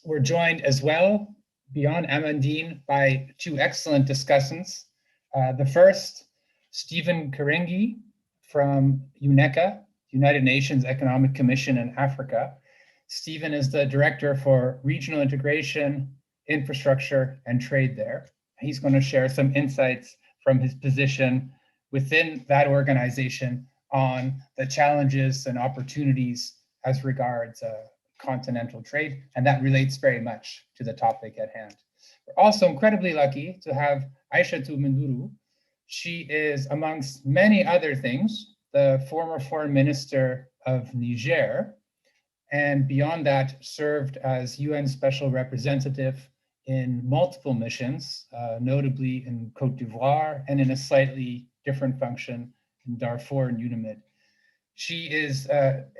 we're joined as well, beyond Amandine, by two excellent discussants. The first, Stephen Kerengi from UNECA, United Nations Economic Commission in Africa. Stephen is the Director for Regional Integration, Infrastructure, and Trade there. He's going to share some insights from his position within that organization on the challenges and opportunities as regards continental trade, and that relates very much to the topic at hand. We're also incredibly lucky to have Aïchatou Mindaoudou. She is, amongst many other things, the former foreign minister of Niger, and beyond that served as UN Special Representative in multiple missions, notably in Côte d'Ivoire and in a slightly different function in Darfur and UNAMID. She is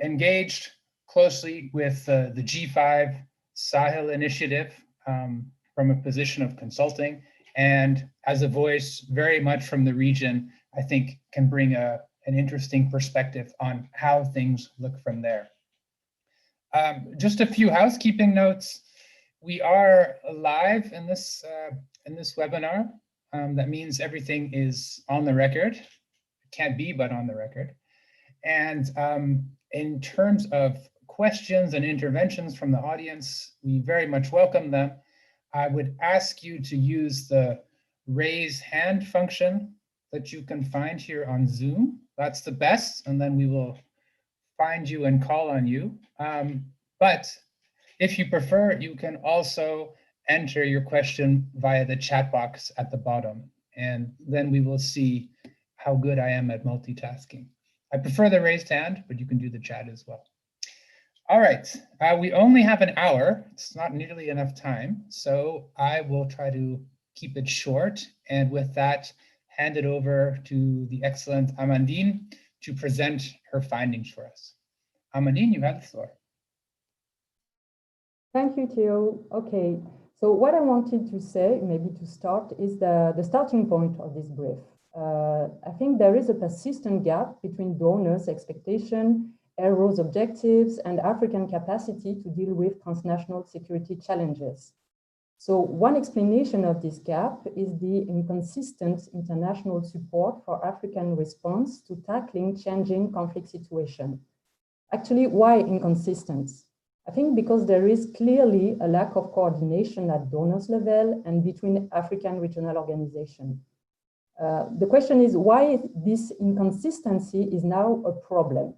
engaged closely with the G5 Sahel initiative from a position of consulting, and as a voice very much from the region, I think can bring an interesting perspective on how things look from there. Just a few housekeeping notes. We are live in this webinar. That means everything is on the record. It can't be, but on the record. And in terms of questions and interventions from the audience, we very much welcome them. I would ask you to use the raise hand function that you can find here on Zoom. That's the best, and then we will find you and call on you. But if you prefer, you can also enter your question via the chat box at the bottom, and then we will see how good I am at multitasking. I prefer the raised hand, but you can do the chat as well. All right, we only have an hour. It's not nearly enough time, so I will try to keep it short, and with that, hand it over to the excellent Amandine to present her findings for us. Amandine, you have the floor. Thank you, Theo. Okay, so what I wanted to say, maybe to start, is the starting point of this brief. I think there is a persistent gap between donors' expectation, AROs' objectives, and African capacity to deal with transnational security challenges. So one explanation of this gap is the inconsistent international support for African response to tackling changing conflict situations. Actually, why inconsistent? I think because there is clearly a lack of coordination at donors level and between African regional organizations. The question is why this inconsistency is now a problem.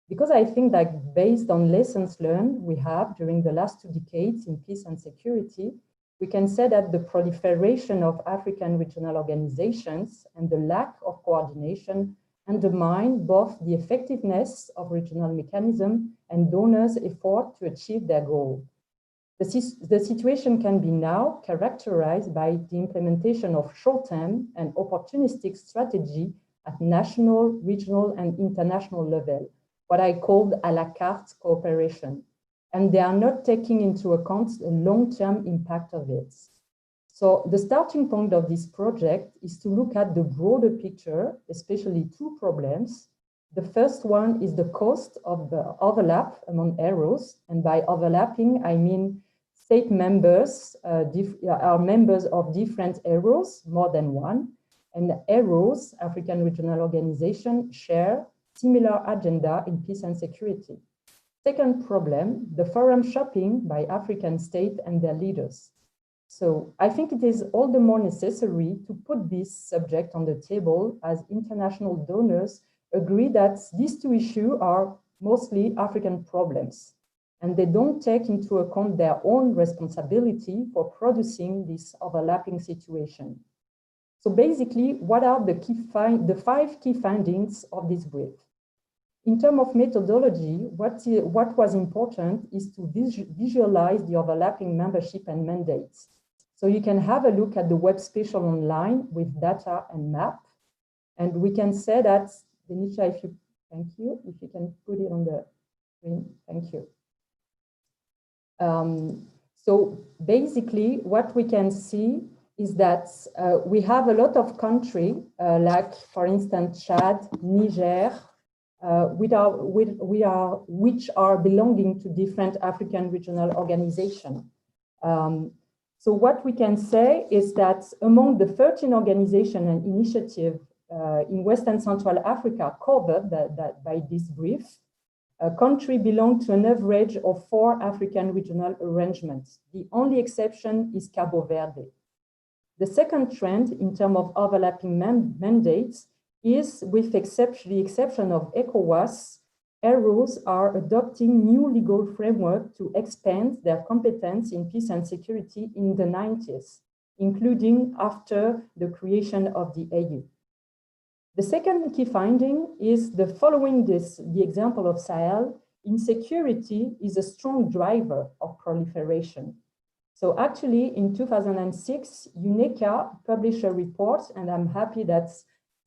Because I think that based on lessons learned we have during the last 2 decades in peace and security, we can say that the proliferation of African regional organizations and the lack of coordination undermine both the effectiveness of regional mechanisms and donors' effort to achieve their goal. The situation can be now characterized by the implementation of short-term and opportunistic strategy at national, regional, and international level, what I called a la carte cooperation. And they are not taking into account the long-term impact of it. So the starting point of this project is to look at the broader picture, especially 2 problems. The first one is the cost of the overlap among AROs, and by overlapping, I mean state members are members of different AROs, more than one, and AROs, African Regional Organization, share similar agenda in peace and security. Second problem, the forum shopping by African states and their leaders. So I think it is all the more necessary to put this subject on the table as international donors agree that these 2 issues are mostly African problems, and they don't take into account their own responsibility for producing this overlapping situation. So basically, what are the 5 key findings of this brief? In terms of methodology, what was important is to visualize the overlapping membership and mandates. So you can have a look at the web special online with data and map. And we can say that, Denisha, thank you, if you can put it on the screen, thank you. So basically what we can see is that we have a lot of countries, like for instance, Chad, Niger, which are belonging to different African regional organizations. So what we can say is that among the 13 organizations and initiatives in West and Central Africa covered by this brief, a country belonged to an average of 4 African regional arrangements. The only exception is Cabo Verde. The second trend in terms of overlapping mandates is, with the exception of ECOWAS, AROs are adopting new legal framework to expand their competence in peace and security in the 90s, including after the creation of the AU. The second key finding is the following the example of Sahel, insecurity is a strong driver of proliferation. So actually in 2006, UNECA published a report, and I'm happy that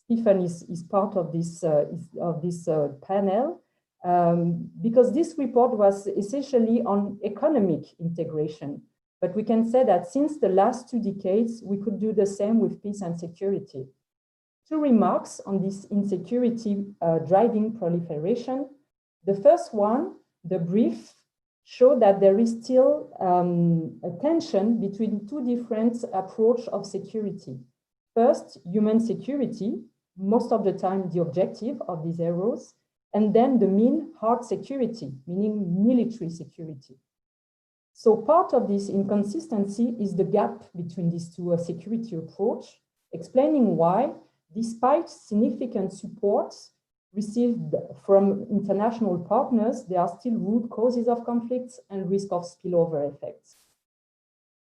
Stephen is part of this panel, because this report was essentially on economic integration. But we can say that since the last 2 decades, we could do the same with peace and security. 2 remarks on this insecurity driving proliferation. The first one, the brief, showed that there is still a tension between 2 different approaches of security. First, human security, most of the time the objective of these AROs, and then the mean hard security, meaning military security. So part of this inconsistency is the gap between these 2 security approaches, explaining why, despite significant support received from international partners, there are still root causes of conflicts and risk of spillover effects.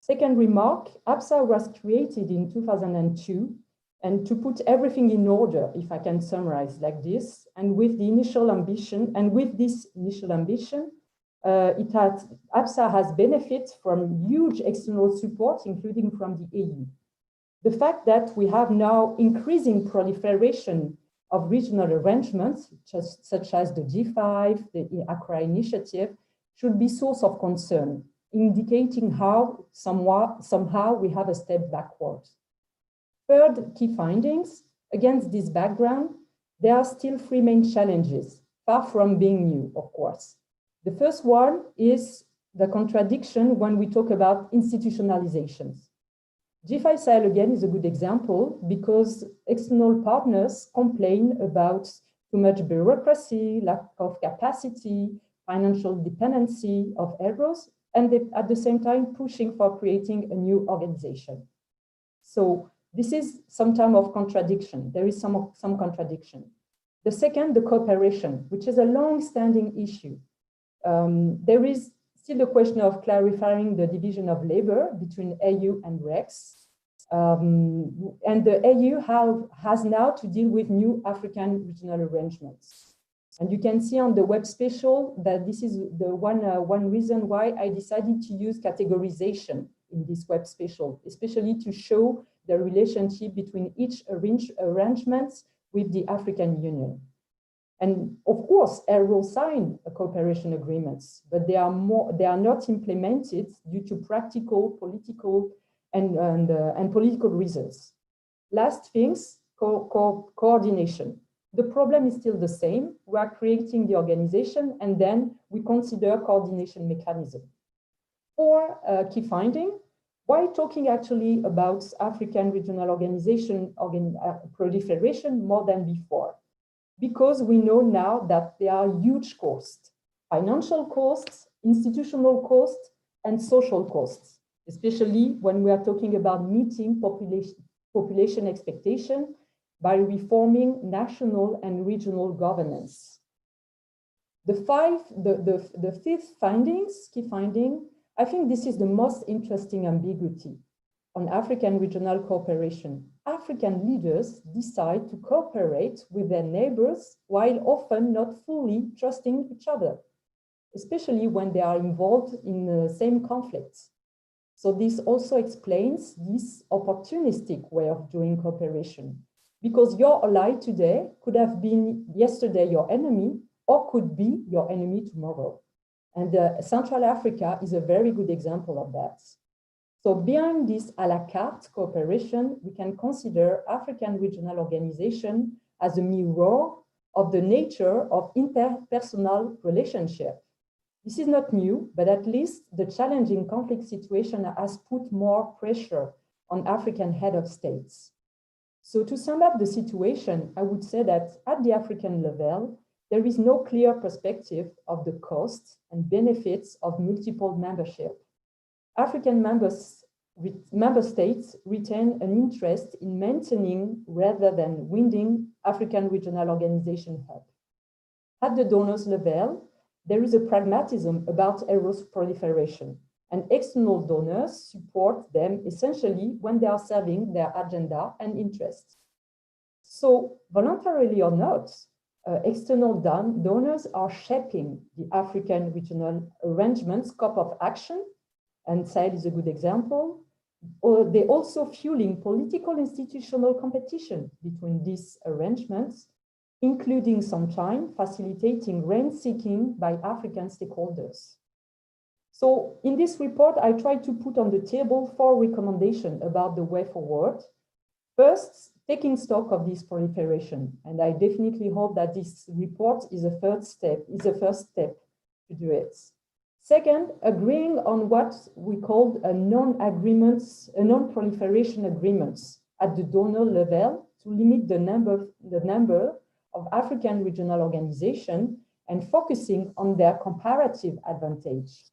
Second remark, APSA was created in 2002, and to put everything in order, if I can summarize like this, and with this initial ambition, APSA has benefited from huge external support, including from the EU. The fact that we have now increasing proliferation of regional arrangements, such as the G5, the Accra Initiative, should be source of concern, indicating how somehow we have a step backward. Third key findings, against this background, there are still 3 main challenges, far from being new, of course. The first one is the contradiction when we talk about institutionalizations. G5 Sahel again is a good example because external partners complain about too much bureaucracy, lack of capacity, financial dependency of AROs, and they, at the same time, pushing for creating a new organization. So this is some type of contradiction. There is some contradiction. The second, the cooperation, which is a long-standing issue. There is still the question of clarifying the division of labor between AU and REX. And the AU has now to deal with new African regional arrangements. And you can see on the web special that this is the one reason why I decided to use categorization in this web special, especially to show the relationship between each arrangement with the African Union. And of course, AROs sign cooperation agreements, but they are not implemented due to practical, political, and political reasons. Last things, coordination. The problem is still the same. We are creating the organization, and then we consider coordination mechanism. 4 key finding. Why talking actually about African regional organization proliferation more than before? Because we know now that there are huge costs, financial costs, institutional costs, and social costs, especially when we are talking about meeting population expectation by reforming national and regional governance. The 5th key finding, I think this is the most interesting ambiguity on African regional cooperation. African leaders decide to cooperate with their neighbors while often not fully trusting each other, especially when they are involved in the same conflicts. So this also explains this opportunistic way of doing cooperation, because your ally today could have been yesterday your enemy or could be your enemy tomorrow. And Central Africa is a very good example of that. So behind this à la carte cooperation, we can consider African regional organization as a mirror of the nature of interpersonal relationship. This is not new, but at least the challenging conflict situation has put more pressure on African head of states. So to sum up the situation, I would say that at the African level, there is no clear perspective of the costs and benefits of multiple membership. African member states retain an interest in maintaining rather than winding African Regional Organization hub. At the donors level, there is a pragmatism about AROs proliferation, and external donors support them essentially when they are serving their agenda and interests. So voluntarily or not, external donors are shaping the African regional arrangement scope of action, and Sahel is a good example. Or they also fueling political institutional competition between these arrangements, including sometimes facilitating rent-seeking by African stakeholders. So in this report, I tried to put on the table 4 recommendations about the way forward. First, taking stock of this proliferation, and I definitely hope that this report is a first step to do it. Second, agreeing on what we called a non-proliferation agreements at the donor level to limit the number of African regional organizations and focusing on their comparative advantage.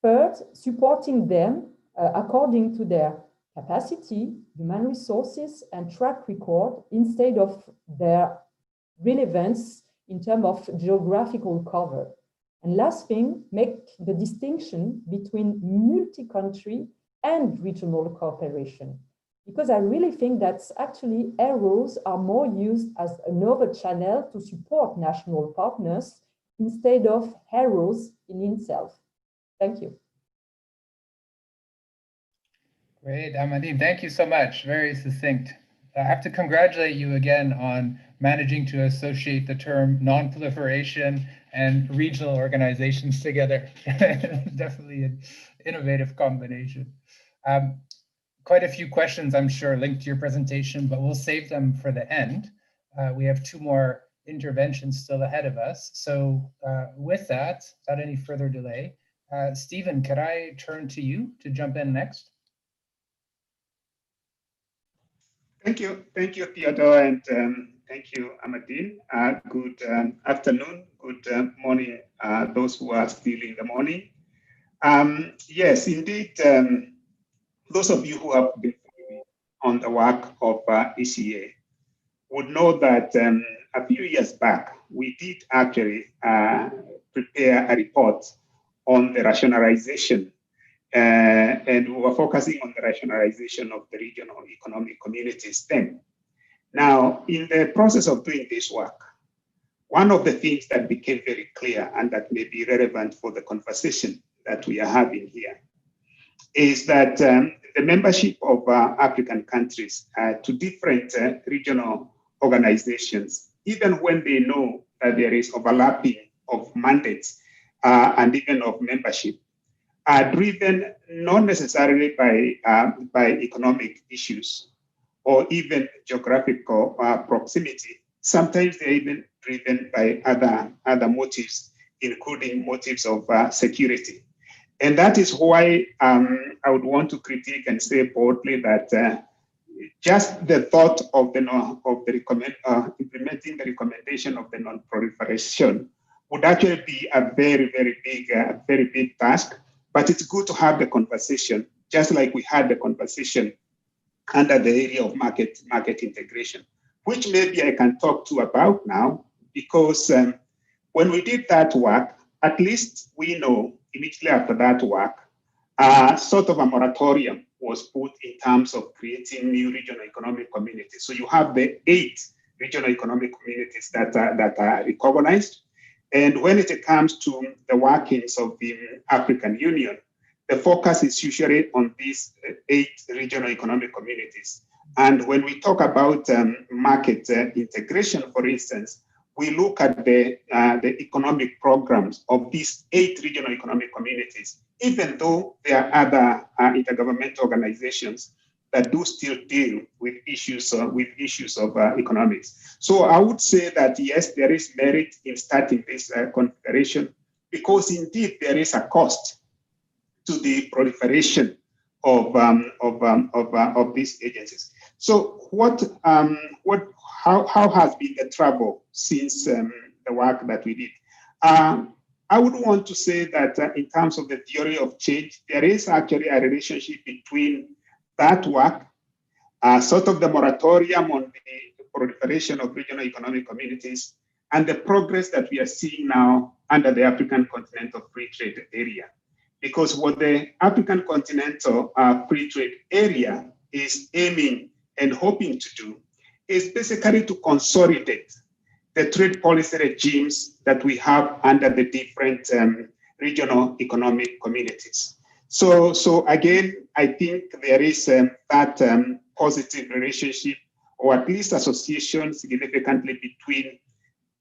Third, supporting them according to their capacity, human resources, and track record instead of their relevance in terms of geographical cover. And last thing, make the distinction between multi-country and regional cooperation. Because I really think that actually AROs are more used as another channel to support national partners instead of AROs in itself. Thank you. Great, Amandine, thank you so much. Very succinct. I have to congratulate you again on managing to associate the term non-proliferation and regional organizations together. Definitely an innovative combination. Quite a few questions, I'm sure, linked to your presentation, but we'll save them for the end. We have 2 more interventions still ahead of us. So with that, without any further delay, Stephen, could I turn to you to jump in next? Thank you, Theodore, and thank you, Amandine. Good afternoon, good morning, those who are still in the morning. Yes, indeed, those of you who have been on the work of ECA would know that a few years back, we did actually prepare a report on the rationalization and we were focusing on the rationalization of the regional economic communities then. Now, in the process of doing this work, one of the things that became very clear and that may be relevant for the conversation that we are having here is that the membership of African countries to different regional organizations, even when they know that there is overlapping of mandates and even of membership, are driven not necessarily by economic issues or even geographical proximity. Sometimes they're even driven by other motives, including motives of security. And that is why I would want to critique and say boldly that just the thought of implementing the recommendation of the non-proliferation would actually be a very big task. But it's good to have the conversation, just like we had the conversation under the area of market integration, which maybe I can talk to about now, because when we did that work, at least we know immediately after that work, sort of a moratorium was put in terms of creating new regional economic communities. So you have the 8 regional economic communities that are recognized. And when it comes to the workings of the African Union, the focus is usually on these 8 regional economic communities. And when we talk about market integration, for instance, we look at the economic programs of these 8 regional economic communities, even though there are other intergovernmental organizations that do still deal with issues of economics. So I would say that yes, there is merit in starting this confederation, because indeed there is a cost to the proliferation of these agencies. So how has been the trouble since the work that we did? I would want to say that in terms of the theory of change, there is actually a relationship between that work, sort of the moratorium on the proliferation of regional economic communities, and the progress that we are seeing now under the African Continental Free Trade Area. Because what the African Continental Free Trade Area is aiming and hoping to do is basically to consolidate the trade policy regimes that we have under the different regional economic communities. So again, I think there is that positive relationship, or at least association significantly between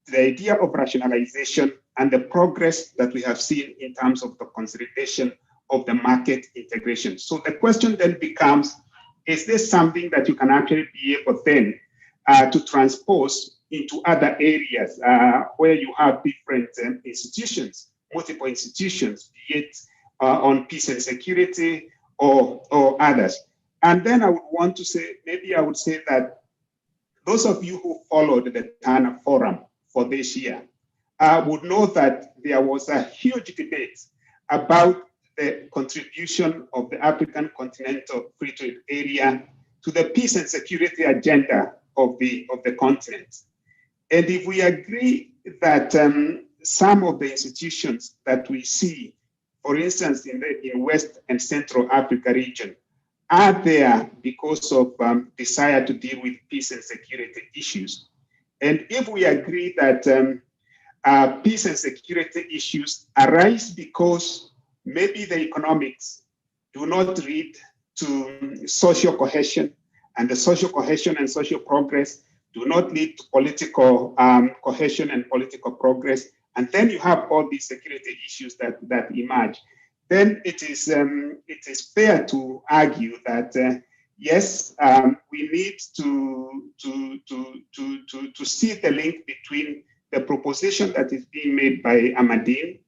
the idea of rationalization and the progress that we have seen in terms of the consolidation of the market integration. So the question then becomes, is this something that you can actually be able then to transpose into other areas where you have different institutions, multiple institutions, be it on peace and security or others? And then I would want to say, maybe I would say that those of you who followed the Tana Forum for this year would know that there was a huge debate about the contribution of the African Continental Free Trade Area to the peace and security agenda of the continent. And if we agree that some of the institutions that we see, for instance, in West and Central Africa region, are there because of desire to deal with peace and security issues. And if we agree that peace and security issues arise because maybe the economics do not lead to social cohesion, and the social cohesion and social progress do not lead to political cohesion and political progress, and then you have all these security issues that emerge, then it is fair to argue that yes, we need to see the link between the proposition that is being made by Amandine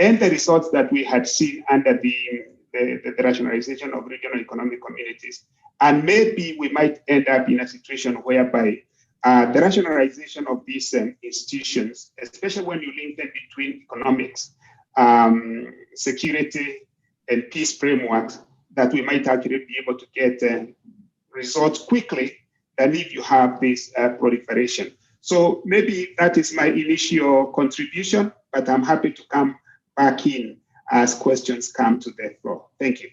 and the results that we had seen under the rationalization of regional economic communities. And maybe we might end up in a situation whereby the rationalization of these institutions, especially when you link them between economics, security, and peace frameworks, that we might actually be able to get results quickly than if you have this proliferation. So maybe that is my initial contribution, but I'm happy to come back in as questions come to the floor. Thank you.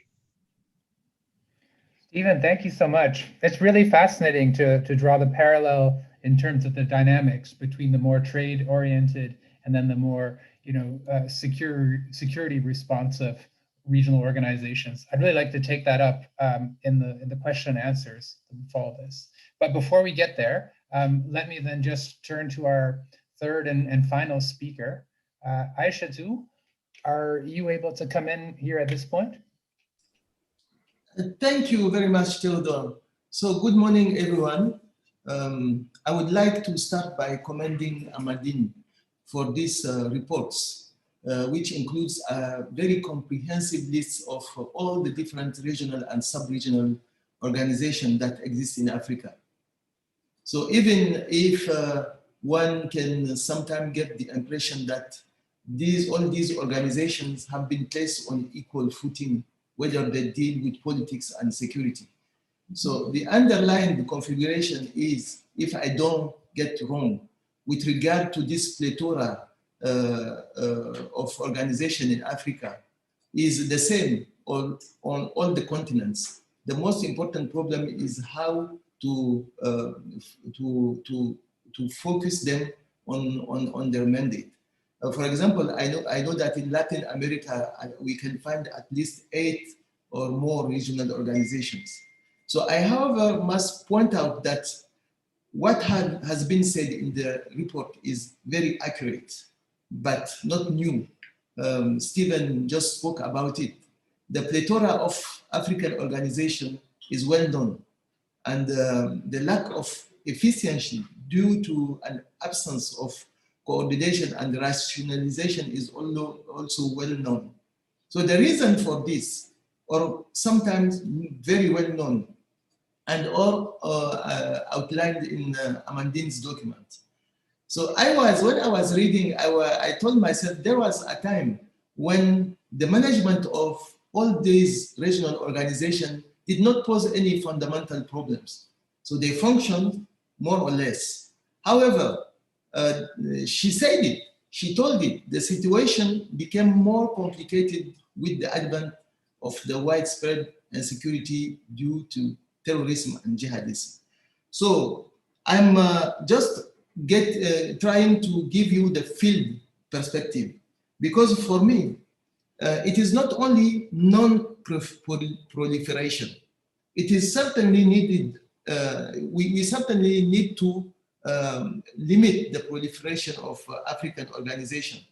Stephen, thank you so much. It's really fascinating to draw the parallel in terms of the dynamics between the more trade-oriented and then the more security responsive regional organizations. I'd really like to take that up in the question and answers that follow this. But before we get there, let me then just turn to our third and final speaker. Aïchatou, are you able to come in here at this point? Thank you very much, Theodore. So good morning, everyone. I would like to start by commending Amandine for these reports, which includes a very comprehensive list of all the different regional and sub-regional organizations that exist in Africa. So even if one can sometimes get the impression that all these organizations have been placed on equal footing, whether they deal with politics and security. So the underlying configuration is, if I don't get wrong, with regard to this plethora of organization in Africa, is the same on all the continents. The most important problem is how to focus them on their mandate. For example, I know that in Latin America, we can find at least 8 or more regional organizations. So I, however, must point out that what has been said in the report is very accurate, but not new. Stephen just spoke about it. The plethora of African organization is well known, and the lack of efficiency due to an absence of coordination and rationalization is also well known. So the reason for this, or sometimes very well known, and all outlined in Amandine's document. So when I was reading, I told myself there was a time when the management of all these regional organizations did not pose any fundamental problems. So they functioned more or less. However, she said it, she told it, the situation became more complicated with the advent of the widespread insecurity due to terrorism and jihadism. So I'm just trying to give you the field perspective, because for me, it is not only non-proliferation. It is certainly needed, we certainly need to limit the proliferation of African organization,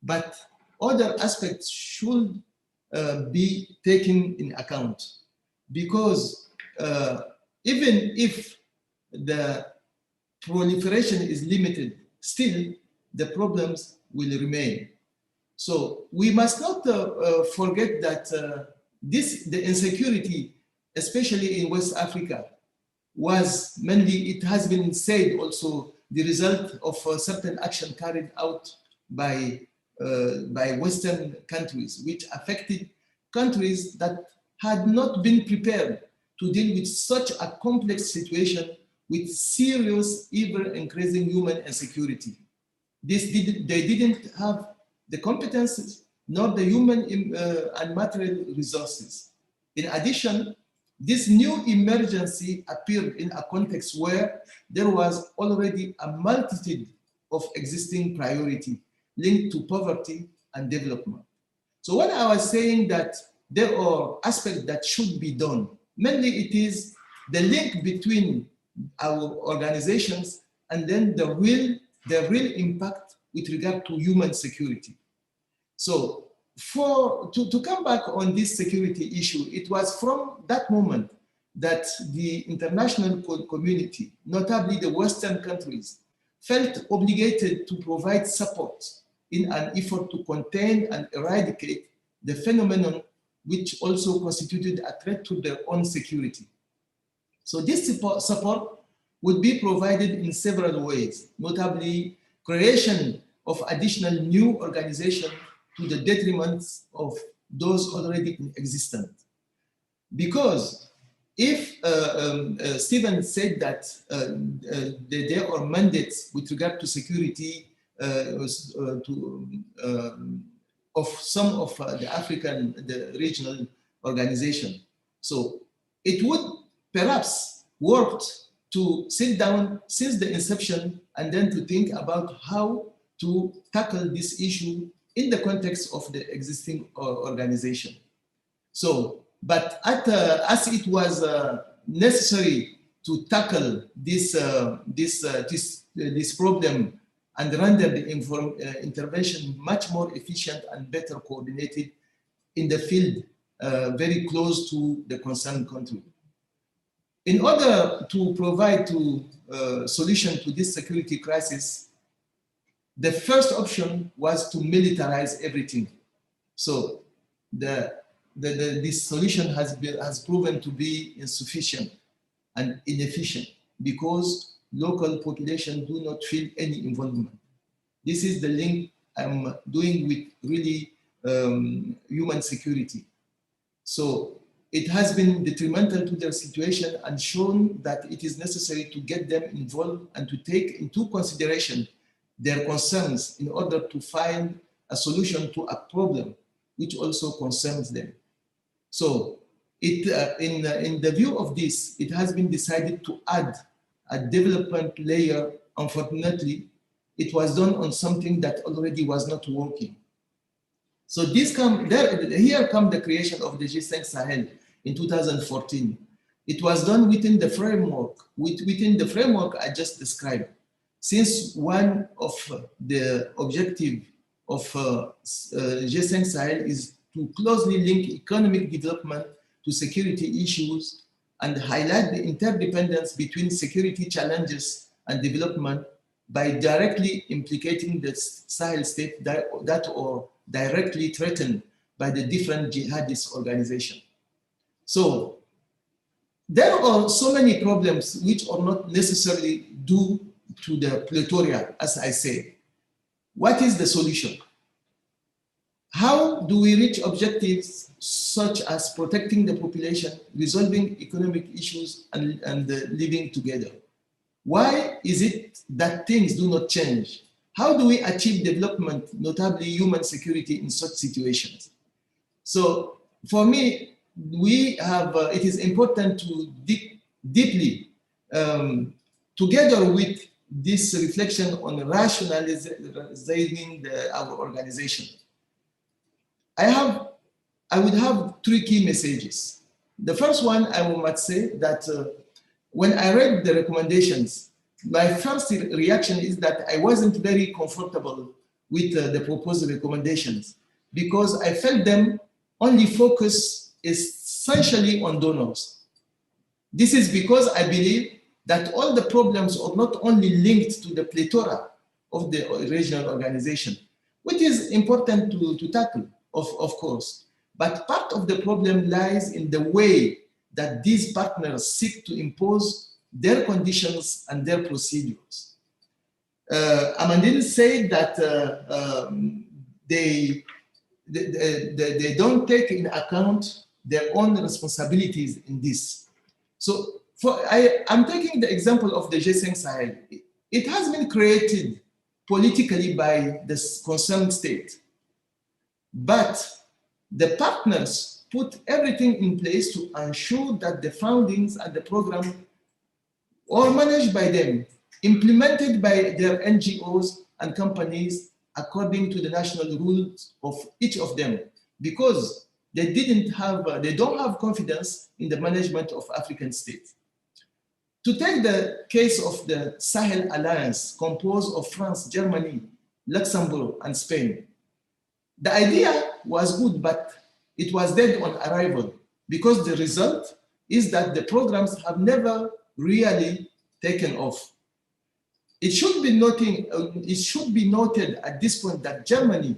but other aspects should be taken in account, because even if the proliferation is limited, still the problems will remain. So we must not forget that the insecurity, especially in West Africa, was mainly, it has been said also, the result of certain action carried out by Western countries, which affected countries that had not been prepared to deal with such a complex situation with serious, ever-increasing human insecurity. They didn't have the competences nor the human and material resources. In addition, this new emergency appeared in a context where there was already a multitude of existing priorities linked to poverty and development. So when I was saying that there are aspects that should be done, mainly it is the link between our organizations and then the real impact with regard to human security. So to come back on this security issue, it was from that moment that the international community, notably the Western countries, felt obligated to provide support in an effort to contain and eradicate the phenomenon, which also constituted a threat to their own security. So this support would be provided in several ways, notably creation of additional new organizations to the detriment of those already in existence. Because if Stephen said that there are mandates with regard to security of some of the regional organization, so it would perhaps work to sit down since the inception and then to think about how to tackle this issue in the context of the existing organization. So, but as it was necessary to tackle this problem and render the intervention much more efficient and better coordinated in the field, very close to the concerned country. In order to provide solution to this security crisis, the first option was to militarize everything. So this solution has proven to be insufficient and inefficient because local population do not feel any involvement. This is the link I'm doing with really human security. So it has been detrimental to their situation and shown that it is necessary to get them involved and to take into consideration their concerns in order to find a solution to a problem which also concerns them. So in the view of this, it has been decided to add a development layer. Unfortunately, it was done on something that already was not working. So here comes the creation of the G5 Sahel in 2014. It was done within the framework, I just described. Since one of the objectives of G5 Sahel is to closely link economic development to security issues and highlight the interdependence between security challenges and development, by directly implicating the Sahel state that are directly threatened by the different jihadist organizations. So there are so many problems which are not necessarily due to the plethora, as I say. What is the solution? How do we reach objectives such as protecting the population, resolving economic issues, and living together? Why is it that things do not change? How do we achieve development, notably human security, in such situations? So for me, it is important to dig deeply, together with this reflection on rationalizing our organization. I would have three key messages. The first one, I must say that when I read the recommendations, my first reaction is that I wasn't very comfortable with the proposed recommendations because I felt them only focus essentially on donors. This is because I believe that all the problems are not only linked to the plethora of the regional organization, which is important to tackle, of course, but part of the problem lies in the way that these partners seek to impose their conditions and their procedures. Amandine said that they don't take into account their own responsibilities in this. So I'm taking the example of the G5 Sahel. It has been created politically by the concerned state, but the partners put everything in place to ensure that the foundings and the program are managed by them, implemented by their NGOs and companies according to the national rules of each of them, because they don't have confidence in the management of African states. To take the case of the Sahel Alliance, composed of France, Germany, Luxembourg, and Spain. The idea was good, but it was dead on arrival because the result is that the programs have never really taken off. It should be noted at this point that Germany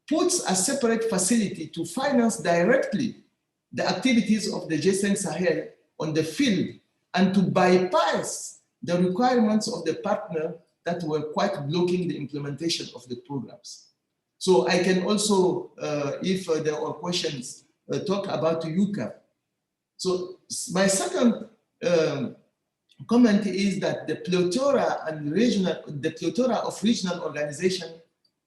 puts a separate facility to finance directly the activities of the G5 Sahel on the field and to bypass the requirements of the partner that were quite blocking the implementation of the programs. So I can also, if there are questions, talk about UNECA. So my second comment is that the plethora of regional organization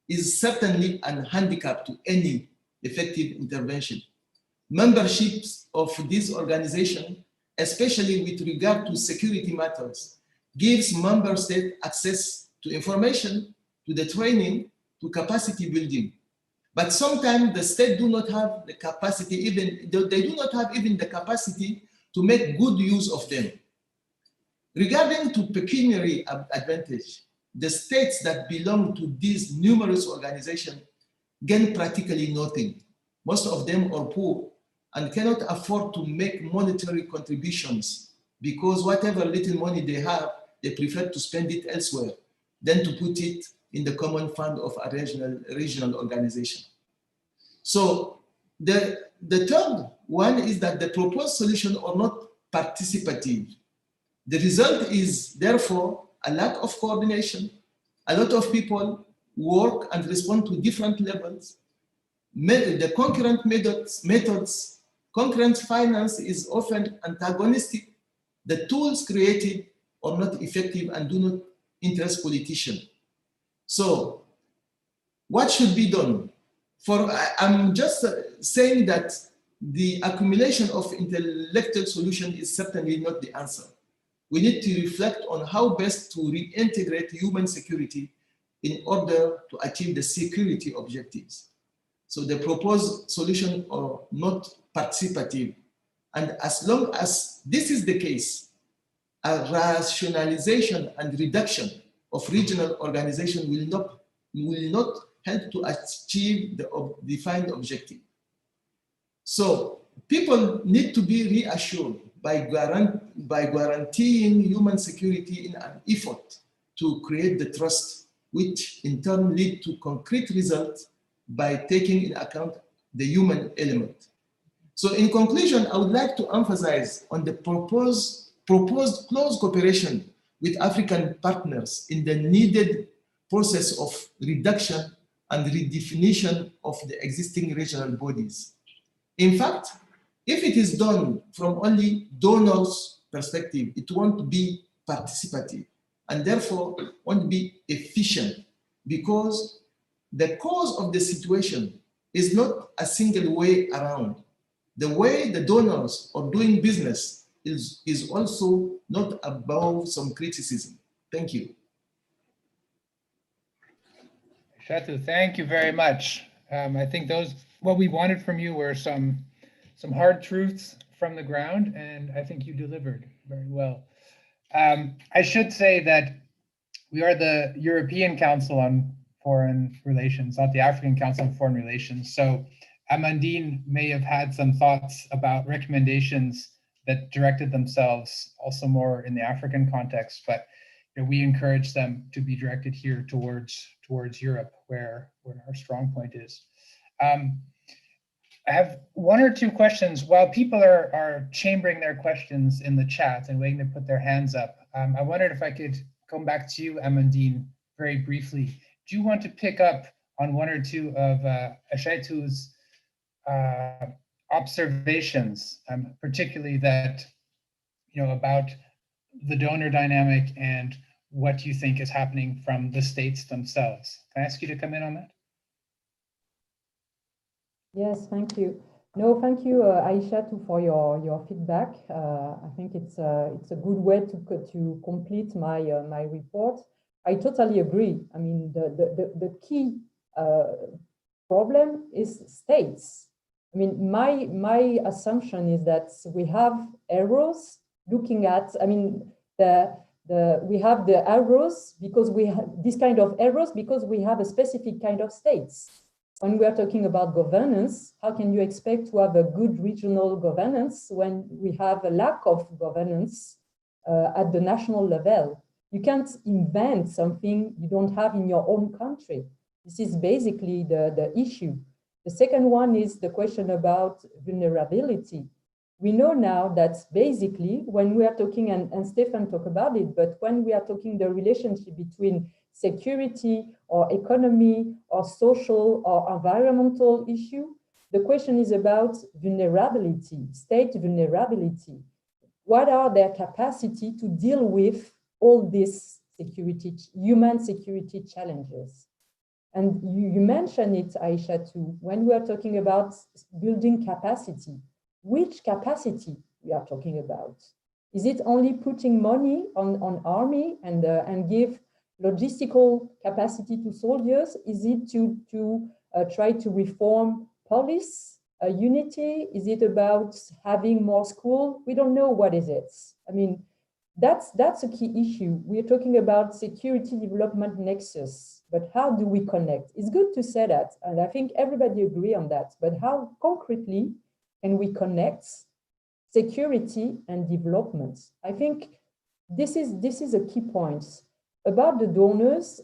is certainly a handicap to any effective intervention. Memberships of this organization, especially with regard to security matters, gives member states access to information, to the training, to capacity building. But sometimes the state do not have the capacity, they do not have even the capacity to make good use of them. Regarding to pecuniary advantage, the states that belong to these numerous organizations gain practically nothing. Most of them are poor and cannot afford to make monetary contributions because whatever little money they have, they prefer to spend it elsewhere than to put it in the common fund of a regional organization. So the third one is that the proposed solutions are not participative. The result is therefore a lack of coordination. A lot of people work and respond to different levels. The concurrent methods, concurrent finance is often antagonistic. The tools created are not effective and do not interest politicians. So what should be done? I'm just saying that the accumulation of intellectual solution is certainly not the answer. We need to reflect on how best to reintegrate human security in order to achieve the security objectives. So the proposed solutions are not participative. And as long as this is the case, a rationalization and reduction of regional organization will not help to achieve the defined objective. So people need to be reassured by guaranteeing human security in an effort to create the trust, which in turn lead to concrete results by taking into account the human element. So in conclusion, I would like to emphasize on the proposed close cooperation with African partners in the needed process of reduction and redefinition of the existing regional bodies. In fact, if it is done from only donors' perspective, it won't be participative and therefore won't be efficient, because the cause of the situation is not a single way around. The way the donors are doing business is also not above some criticism. Thank you. Aïchatou, thank you very much. I think what we wanted from you were some hard truths from the ground, and I think you delivered very well. I should say that we are the European Council on Foreign Relations, not the African Council on Foreign Relations. So Amandine may have had some thoughts about recommendations that directed themselves also more in the African context, but we encourage them to be directed here towards Europe, where our strong point is. I have one or two questions. While people are chambering their questions in the chat and waiting to put their hands up, I wondered if I could come back to you, Amandine, very briefly. Do you want to pick up on one or two of Aïchatou's observations, particularly that, about the donor dynamic and what you think is happening from the states themselves? Can I ask you to come in on that? Yes, thank you. No, thank you, Aïchatou, for your feedback. I think it's a good way to complete my my report. I totally agree. I mean, the key problem is states. I mean, my assumption is that we have AROs looking at. I mean, we have the AROs because we have this kind of AROs because we have a specific kind of states. When we are talking about governance, how can you expect to have a good regional governance when we have a lack of governance at the national level? You can't invent something you don't have in your own country. This is basically the issue. The second one is the question about vulnerability. We know now that basically when we are talking, and Stefan talked about it, but when we are talking the relationship between security or economy or social or environmental issue, the question is about vulnerability, state vulnerability. What are their capacity to deal with all these human security challenges? And you mentioned it, Aïchatou, when we are talking about building capacity. Which capacity we are talking about? Is it only putting money on army and give logistical capacity to soldiers? Is it to try to reform police unity? Is it about having more school? We don't know what is it. I mean, that's a key issue. We're talking about security development nexus, but how do we connect? It's good to say that, and I think everybody agree on that, but how concretely can we connect security and development? I think this is a key point. About the donors,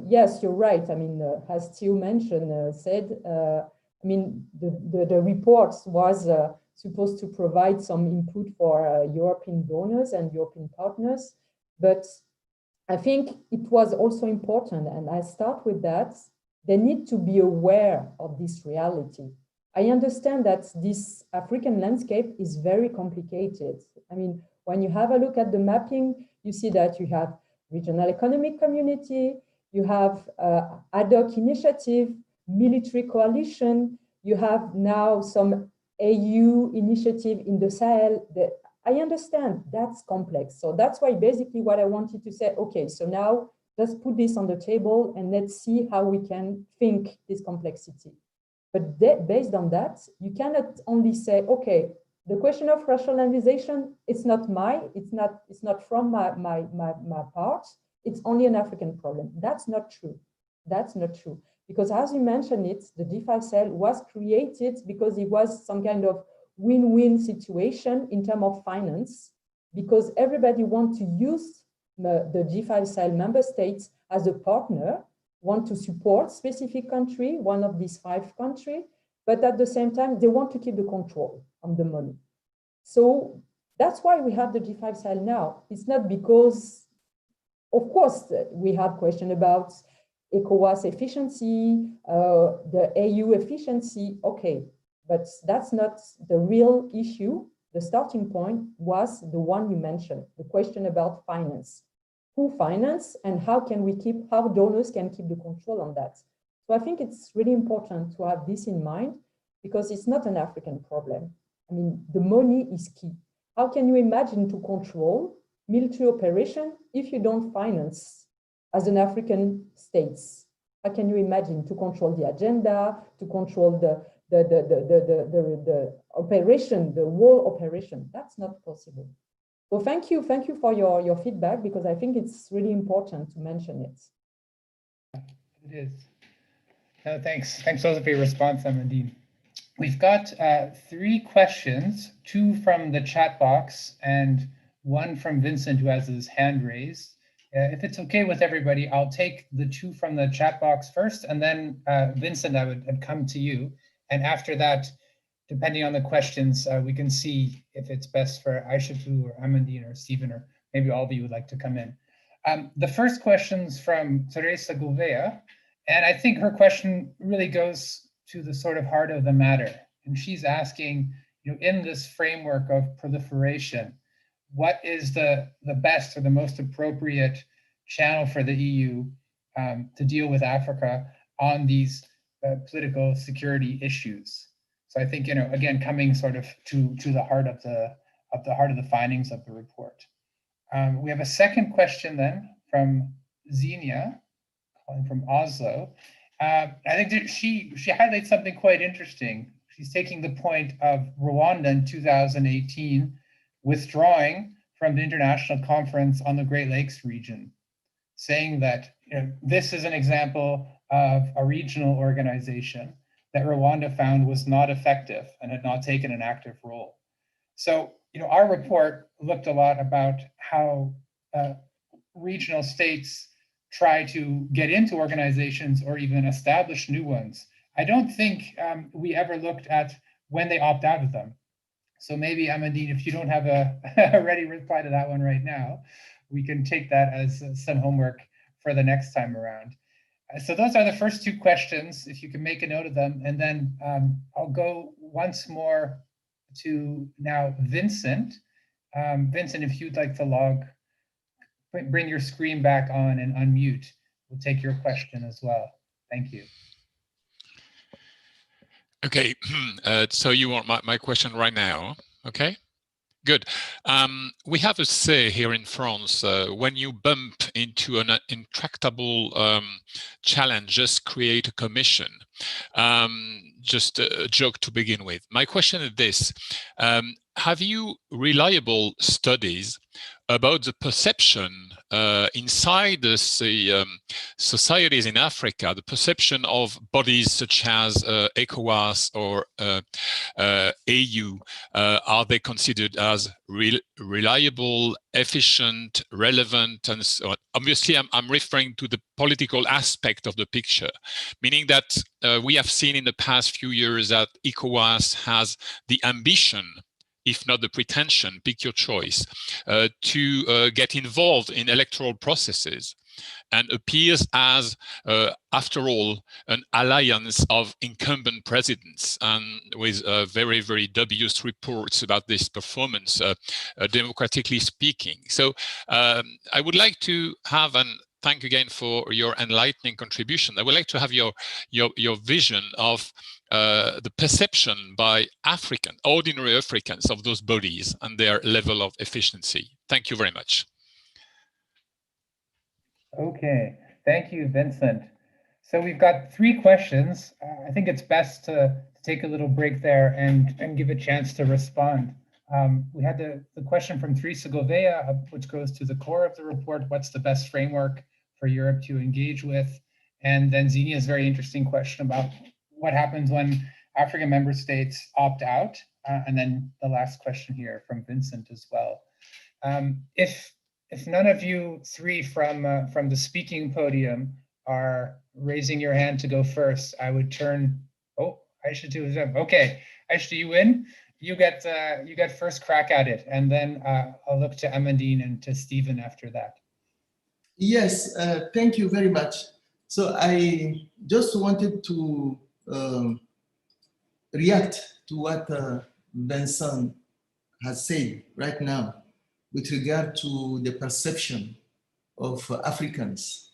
yes, you're right. I mean, as Theo mentioned, I mean, the report was supposed to provide some input for European donors and European partners, but I think it was also important, and I start with that, they need to be aware of this reality. I understand that this African landscape is very complicated. I mean, when you have a look at the mapping, you see that you have regional economic community, you have ad hoc initiative, military coalition, you have now some AU initiative in the Sahel. I understand that's complex. So that's why basically what I wanted to say, okay, so now let's put this on the table and let's see how we can think this complexity. But based on that, you cannot only say, okay, the question of rationalization, it's not from my part, it's only an African problem. That's not true. That's not true. Because as you mentioned it, the DeFi cell was created because it was some kind of win-win situation in terms of finance, because everybody wants to use the G5 Sahel member states as a partner want to support specific country, one of these 5 countries, but at the same time, they want to keep the control on the money. So that's why we have the G5 Sahel now. It's not because, of course, we have questions about ECOWAS efficiency, the AU efficiency, okay, but that's not the real issue. The starting point was the one you mentioned, the question about finance. Who finance and how donors can keep the control on that. So I think it's really important to have this in mind because it's not an African problem. I mean, the money is key. How can you imagine to control military operation if you don't finance as an African states? How can you imagine to control the agenda, to control the operation, the whole operation? That's not possible. So thank you for your feedback because I think it's really important to mention it. It is. No, thanks. Thanks also for your response, Amandine. We've got 3 questions, 2 from the chat box and 1 from Vincent who has his hand raised. If it's okay with everybody, I'll take the 2 from the chat box first, and then Vincent, I'd come to you. And after that, depending on the questions, we can see if it's best for Aïchatou or Amandine or Stephen, or maybe all of you would like to come in. The first question's from Teresa Gouveia, and I think her question really goes to the sort of heart of the matter. And she's asking, in this framework of proliferation, what is the best or the most appropriate channel for the EU to deal with Africa on these political security issues? So I think, again, coming sort of to the heart of the findings of the report. We have a second question then from Xenia, calling from Oslo. I think that she highlights something quite interesting. She's taking the point of Rwanda in 2018 withdrawing from the International Conference on the Great Lakes region, saying that this is an example of a regional organization that Rwanda found was not effective and had not taken an active role. So, our report looked a lot about how regional states try to get into organizations or even establish new ones. I don't think we ever looked at when they opt out of them. So maybe, Amandine, if you don't have a ready reply to that one right now, we can take that as some homework for the next time around. So those are the first 2 questions, if you can make a note of them. And then I'll go once more to now Vincent. Vincent, if you'd like to bring your screen back on and unmute, we'll take your question as well. Thank you. Okay, so you want my question right now, okay? Good. We have a say here in France, when you bump into an intractable challenge, just create a commission. Just a joke to begin with. My question is this. Have you reliable studies about the perception inside the societies in Africa, the perception of bodies such as ECOWAS or AU? Are they considered as reliable, efficient, relevant, and so on? Obviously, I'm referring to the political aspect of the picture, meaning that we have seen in the past few years that ECOWAS has the ambition, if not the pretension, pick your choice, to get involved in electoral processes and appears as, after all, an alliance of incumbent presidents, and with very, very dubious reports about this performance, democratically speaking. So I would like to have thank again for your enlightening contribution. I would like to have your vision of the perception by ordinary Africans of those bodies and their level of efficiency. Thank you very much. Okay, thank you, Vincent. So we've got 3 questions. I think it's best to take a little break there and give a chance to respond. We had the question from Teresa Gouveia, which goes to the core of the report. What's the best framework for Europe to engage with? And then Xenia's very interesting question about what happens when African member states opt out. And then the last question here from Vincent as well. If if none of you three from the speaking podium are raising your hand to go first, I would turn. Oh, Aïchatou is up. Okay, Aïchatou, you win. You get first crack at it, and then I'll look to Amandine and to Stephen after that. Yes, thank you very much. So I just wanted to react to what Vincent has said right now with regard to the perception of Africans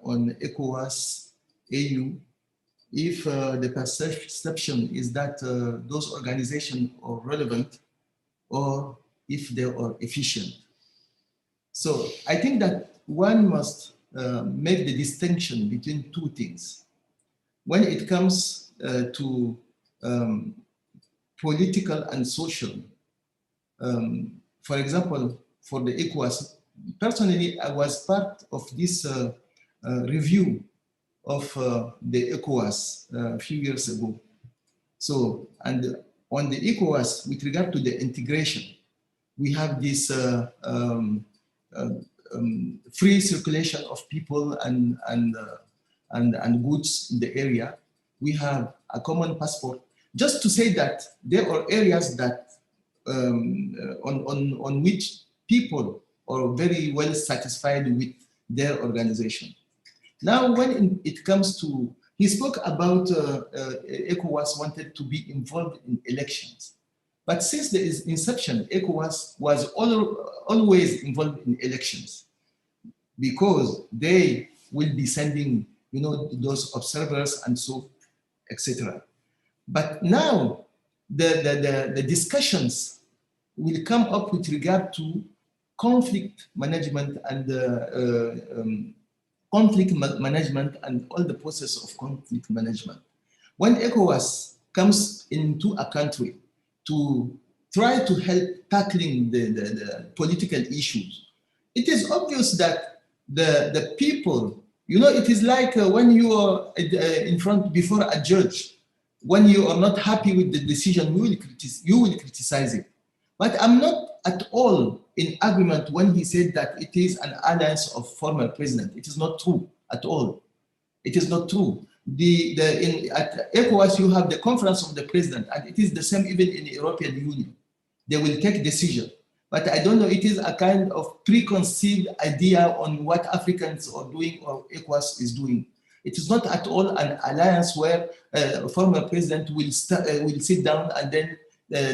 on ECOWAS, AU, if the perception is that those organizations are relevant or if they are efficient. So I think that one must make the distinction between two things. When it comes to political and social, for example, for the ECOWAS, personally, I was part of this review of the ECOWAS a few years ago. So, and on the ECOWAS, with regard to the integration, we have this free circulation of people and goods in the area. We have a common passport. Just to say that there are areas that on which people are very well satisfied with their organization. Now, when it comes to, he spoke about ECOWAS wanted to be involved in elections. But since the inception, ECOWAS was always involved in elections because they will be sending, you know, those observers and so, etc. But now the discussions will come up with regard to conflict management and conflict management and all the process of conflict management. When ECOWAS comes into a country to try to help tackling the political issues, it is obvious that the people, you know, it is like when you are in front before a judge, when you are not happy with the decision, you will criticize it. But I'm not at all in agreement when he said that it is an alliance of former president. It is not true at all. It is not true. At ECOWAS, you have the conference of the president, and it is the same even in the European Union. They will take decision. But I don't know, it is a kind of preconceived idea on what Africans are doing or ECOWAS is doing. It is not at all an alliance where a former president will sit down and then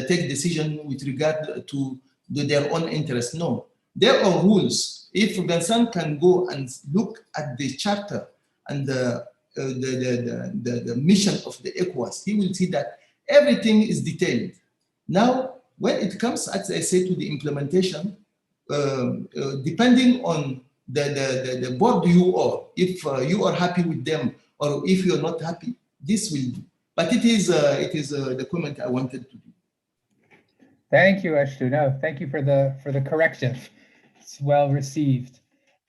take decision with regard to their own interests. No, there are rules. If Vincent can go and look at the charter and the mission of the ECOWAS, he will see that everything is detailed. Now, when it comes, as I say, to the implementation, depending on the board you are, if you are happy with them or if you are not happy, this will do. But it is the comment I wanted to do. Thank you, Aïchatou. No, thank you for the corrective. It's well received.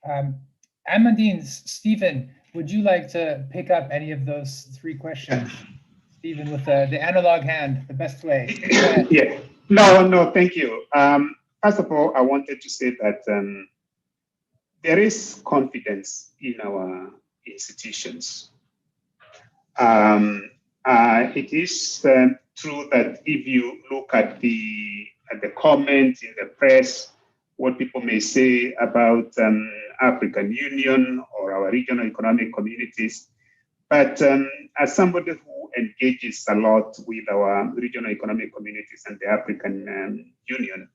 Amandine, Stephen, would you like to pick up any of those three questions? Stephen, with the analog hand, the best way. Yeah. No, thank you. First of all, I wanted to say that there is confidence in our institutions. It is true that if you look at the comments in the press, what people may say about African Union or our regional economic communities, but as somebody who engages a lot with our regional economic communities and the African Union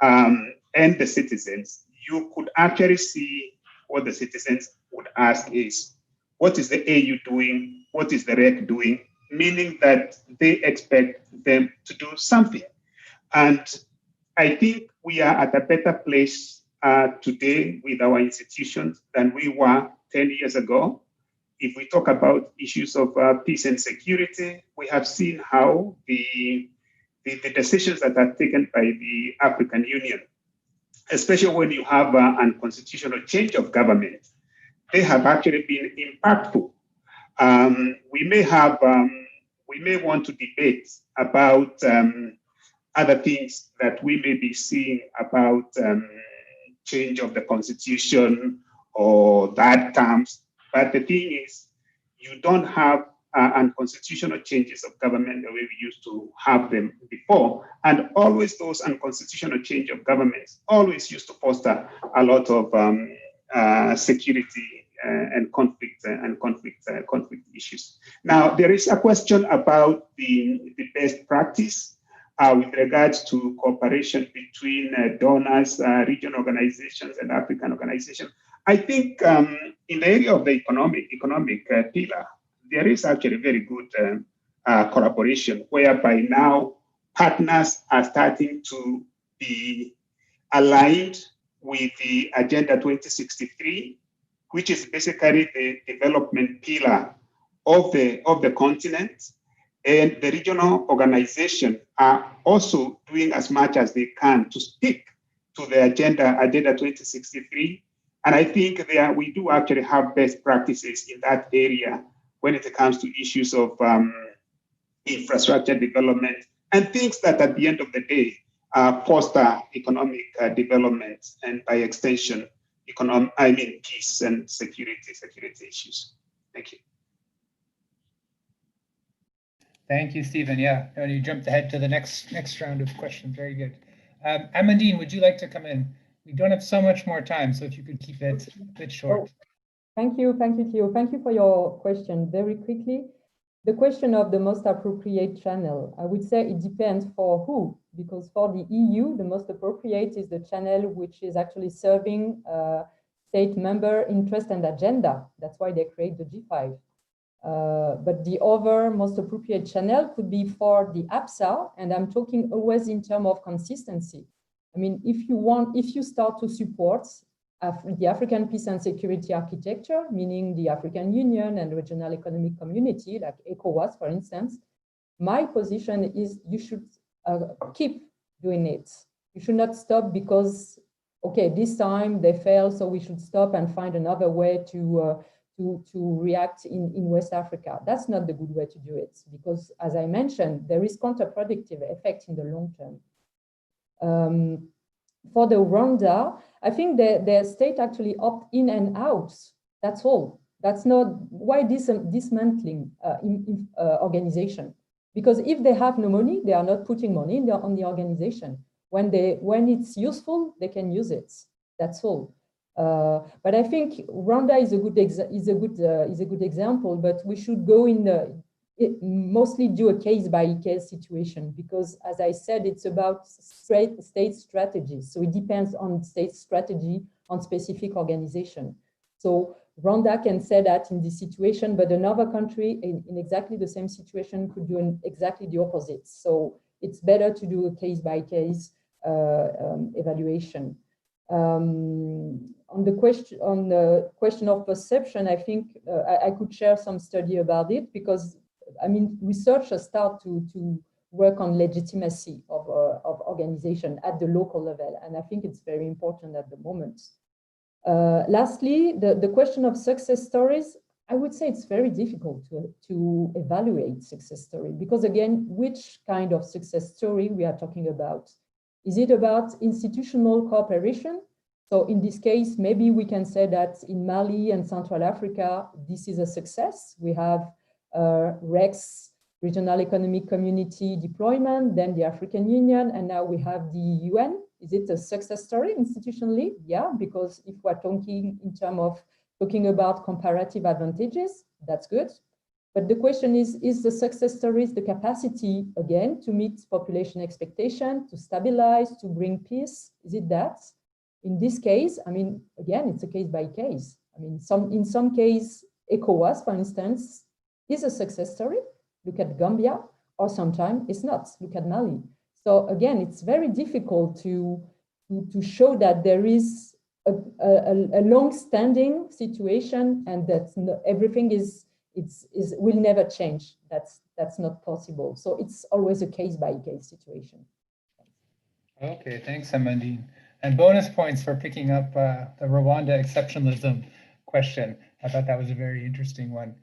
and the citizens, you could actually see what the citizens would ask is, what is the AU doing? What is the REC doing? Meaning that they expect them to do something. And I think we are at a better place today with our institutions than we were 10 years ago. If we talk about issues of peace and security, we have seen how the decisions that are taken by the African Union, especially when you have an unconstitutional change of government, they have actually been impactful. We may want to debate about other things that we may be seeing about change of the constitution or that terms. But the thing is, you don't have unconstitutional changes of government the way we used to have them before. And always those unconstitutional change of governments always used to foster a lot of security and conflict issues. Now, there is a question about the best practice with regards to cooperation between donors, regional organizations, and African organizations. I think in the area of the economic pillar, there is actually very good collaboration, whereby now partners are starting to be aligned with the Agenda 2063, which is basically the development pillar of the continent. And the regional organizations are also doing as much as they can to stick to the Agenda 2063. And I think we do actually have best practices in that area when it comes to issues of infrastructure development and things that at the end of the day foster economic development and by extension, peace and security issues. Thank you. Thank you, Stephen. Yeah, and you jumped ahead to the next round of questions. Very good. Amandine, would you like to come in? We don't have so much more time, so if you could keep it a bit short. Thank you, Theo. Thank you for your question. Very quickly, the question of the most appropriate channel, I would say it depends for who, because for the EU, the most appropriate is the channel which is actually serving state member interest and agenda. That's why they create the G5. But the other most appropriate channel could be for the APSA, and I'm talking always in terms of consistency. I mean, if you start to support the African peace and security architecture, meaning the African Union and regional economic community, like ECOWAS, for instance, my position is you should keep doing it. You should not stop because, okay, this time they failed, so we should stop and find another way to react in West Africa. That's not the good way to do it, because as I mentioned, there is counterproductive effect in the long term. For the Rwanda, I think the state actually opt in and out. That's all. That's not why dismantling organization. Because if they have no money, they are not putting money on the organization. When it's useful, they can use it. That's all. But I think Rwanda is a good example. But we should go in mostly do a case-by-case situation, because as I said, it's about state strategies. So it depends on state strategy on specific organization. So Rwanda can say that in this situation, but another country in exactly the same situation could do exactly the opposite. So it's better to do a case-by-case evaluation. On the question of perception, I think I could share some study about it, because I mean, researchers start to work on legitimacy of organization at the local level, and I think it's very important at the moment. Lastly, the question of success stories, I would say it's very difficult to evaluate success story, because again, which kind of success story we are talking about? Is it about institutional cooperation? So in this case, maybe we can say that in Mali and Central Africa, this is a success. We have REX, Regional Economic Community deployment, then the African Union, and now we have the UN. Is it a success story institutionally? Yeah, because if we're talking in terms of talking about comparative advantages, that's good. But the question is the success stories the capacity, again, to meet population expectation, to stabilize, to bring peace? Is it that? In this case, I mean, again, it's a case by case. I mean, in some case, ECOWAS, for instance, is a success story. Look at Gambia, or sometimes it's not. Look at Mali. So again, it's very difficult to show that there is a long-standing situation and that everything will never change. That's not possible. So it's always a case-by-case situation. Okay, thanks, Amandine. And bonus points for picking up the Rwanda exceptionalism question. I thought that was a very interesting one.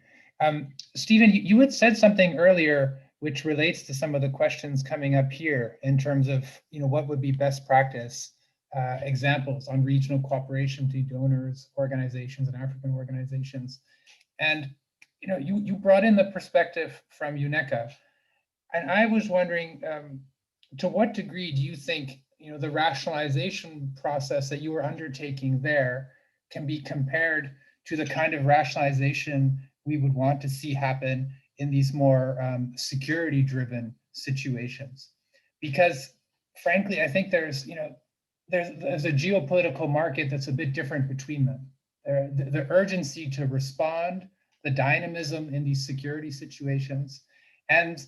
Stephen, you had said something earlier which relates to some of the questions coming up here in terms of, what would be best practice examples on regional cooperation between donors, organizations, and African organizations. And you brought in the perspective from UNECA, and I was wondering, to what degree do you think the rationalization process that you were undertaking there can be compared to the kind of rationalization we would want to see happen in these more security-driven situations? Because frankly, I think there's a geopolitical market that's a bit different between them. The urgency to respond, the dynamism in these security situations, and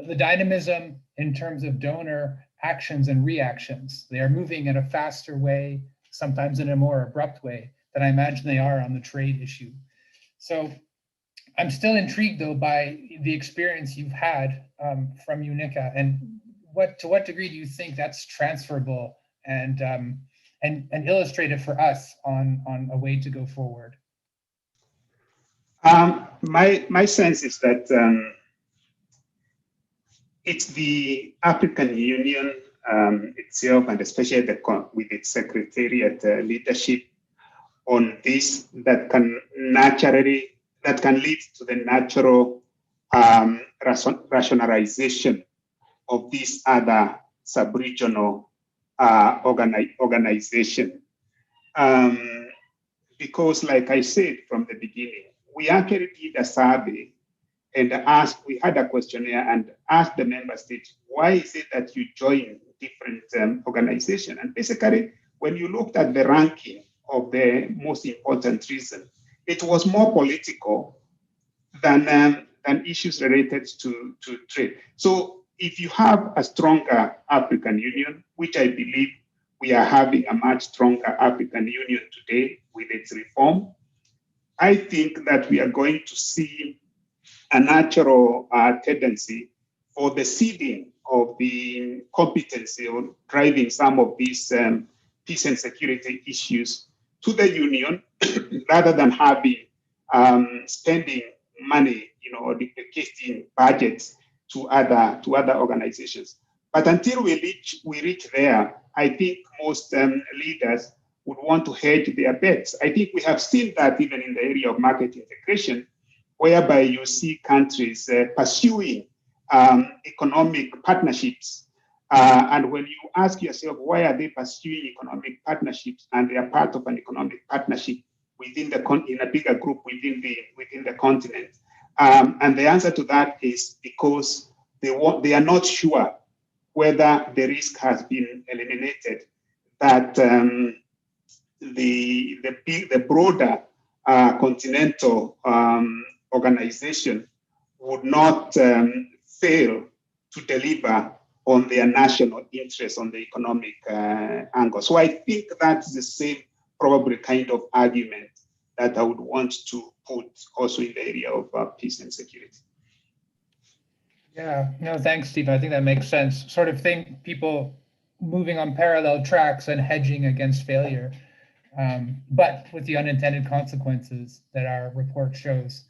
the dynamism in terms of donor actions and reactions. They are moving at a faster way, sometimes in a more abrupt way than I imagine they are on the trade issue. So I'm still intrigued though by the experience you've had from UNECA, and to what degree do you think that's transferable and illustrative for us on a way to go forward? My sense is that it's the African Union itself, and especially with its secretariat leadership on this, that can lead to the natural rationalization of this other sub-regional organization. Because like I said from the beginning, we actually did a survey and we had a questionnaire and asked the member states, why is it that you join different organizations? And basically, when you looked at the ranking of the most important reason, it was more political than issues related to trade. So if you have a stronger African Union, which I believe we are having a much stronger African Union today with its reform, I think that we are going to see a natural tendency for the ceding of the competency on driving some of these peace and security issues to the Union, rather than having spending money, or duplicating budgets to other organizations. But until we reach there, I think most leaders would want to hedge their bets. I think we have seen that even in the area of market integration, whereby you see countries pursuing economic partnerships. And when you ask yourself, why are they pursuing economic partnerships, and they are part of an economic partnership in a bigger group within the continent? And the answer to that is because they are not sure whether the risk has been eliminated, that the broader continental organization would not fail to deliver on their national interests on the economic angle. So I think that's the same probably kind of argument that I would want to put also in the area of peace and security. Yeah, no, thanks, Steve. I think that makes sense. Sort of think people moving on parallel tracks and hedging against failure, but with the unintended consequences that our report shows.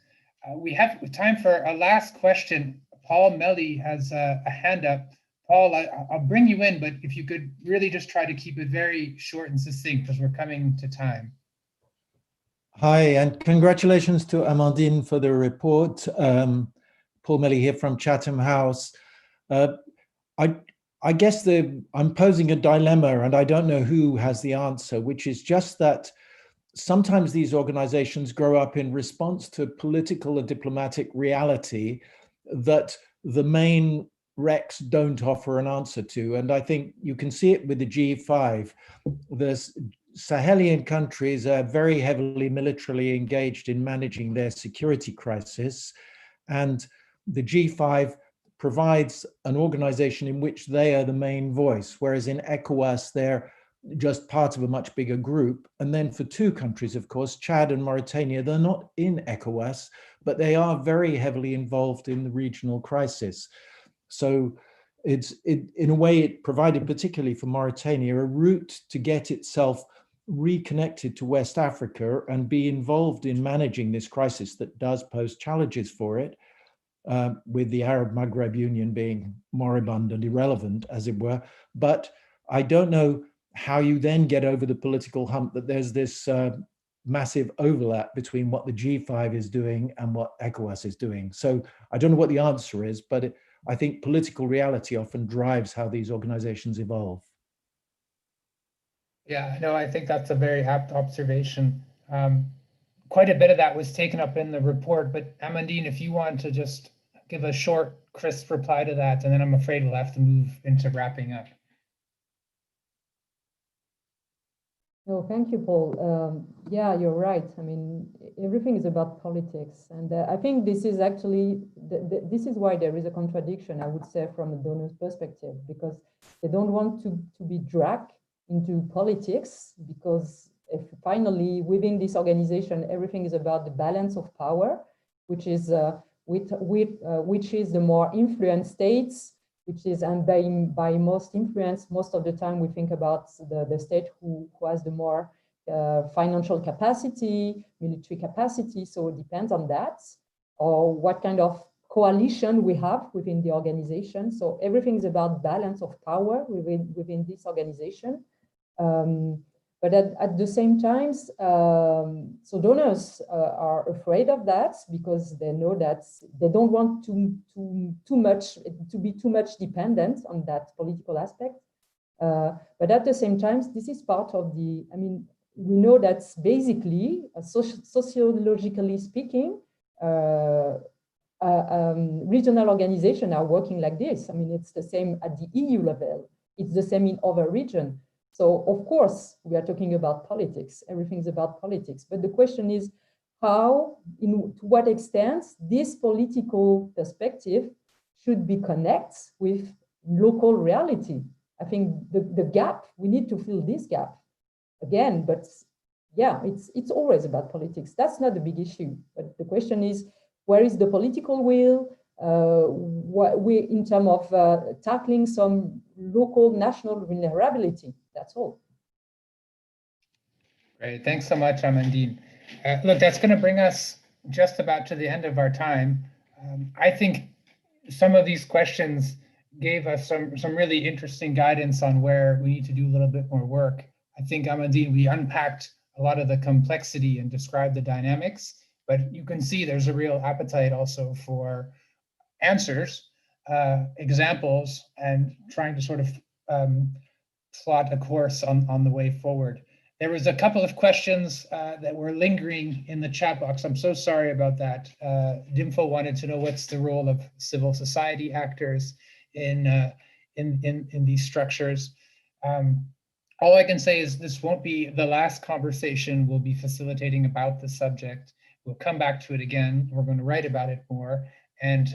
We have time for a last question. Paul Melly has a hand up. Paul, I'll bring you in, but if you could really just try to keep it very short and succinct because we're coming to time. Hi, and congratulations to Amandine for the report. Paul Melly here from Chatham House. I guess I'm posing a dilemma, and I don't know who has the answer, which is just that sometimes these organizations grow up in response to political and diplomatic reality that the main RECs don't offer an answer to. And I think you can see it with the G5. The Sahelian countries are very heavily militarily engaged in managing their security crisis. And the G5 provides an organization in which they are the main voice, whereas in ECOWAS, they're just part of a much bigger group. And then for two countries, of course, Chad and Mauritania, they're not in ECOWAS, but they are very heavily involved in the regional crisis. So in a way, it provided, particularly for Mauritania, a route to get itself reconnected to West Africa and be involved in managing this crisis that does pose challenges for it, with the Arab Maghreb Union being moribund and irrelevant, as it were. But I don't know how you then get over the political hump that there's this massive overlap between what the G5 is doing and what ECOWAS is doing. So I don't know what the answer is, but I think political reality often drives how these organizations evolve. Yeah, no, I think that's a very apt observation. Quite a bit of that was taken up in the report, but Amandine, if you want to just give a short, crisp reply to that, and then I'm afraid we'll have to move into wrapping up. No, thank you, Paul. Yeah, you're right. I mean, everything is about politics. And I think this is actually, this is why there is a contradiction, I would say, from a donor's perspective, because they don't want to be dragged into politics, because if finally within this organization, everything is about the balance of power, which is which is the more influenced states, which is, and by most influence, most of the time we think about the state who has the more financial capacity, military capacity. So it depends on that, or what kind of coalition we have within the organization. So everything is about balance of power within this organization. But at the same time, so donors are afraid of that, because they know that they don't want to be too much dependent on that political aspect. But at the same time, this is part of the, I mean, we know that basically, sociologically speaking, regional organizations are working like this. I mean, it's the same at the EU level. It's the same in other regions. So, of course, we are talking about politics. Everything's about politics. But the question is how, to what extent this political perspective should be connected with local reality. I think the gap, we need to fill this gap again. But yeah, it's always about politics. That's not the big issue. But the question is, where is the political will? What we, in terms of tackling some local, national vulnerability. That's all. Great, thanks so much, Amandine. Look, that's going to bring us just about to the end of our time. I think some of these questions gave us some really interesting guidance on where we need to do a little bit more work. I think, Amandine, we unpacked a lot of the complexity and described the dynamics, but you can see there's a real appetite also for answers, examples, and trying to sort of plot a course on the way forward. There was a couple of questions that were lingering in the chat box. I'm so sorry about that. Dimfo wanted to know what's the role of civil society actors in these structures. All I can say is this won't be the last conversation we'll be facilitating about the subject. We'll come back to it again. We're going to write about it more, and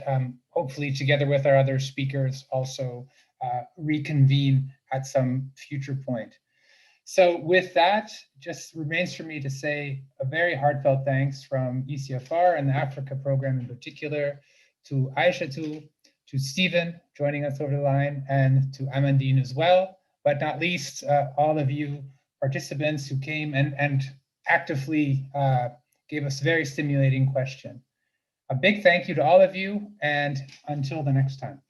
hopefully together with our other speakers also reconvene at some future point. So with that, just remains for me to say a very heartfelt thanks from ECFR and the Africa program in particular, to Aïchatou, to Stephen joining us over the line, and to Amandine as well, but not least all of you participants who came and actively gave us very stimulating questions. A big thank you to all of you, and until the next time.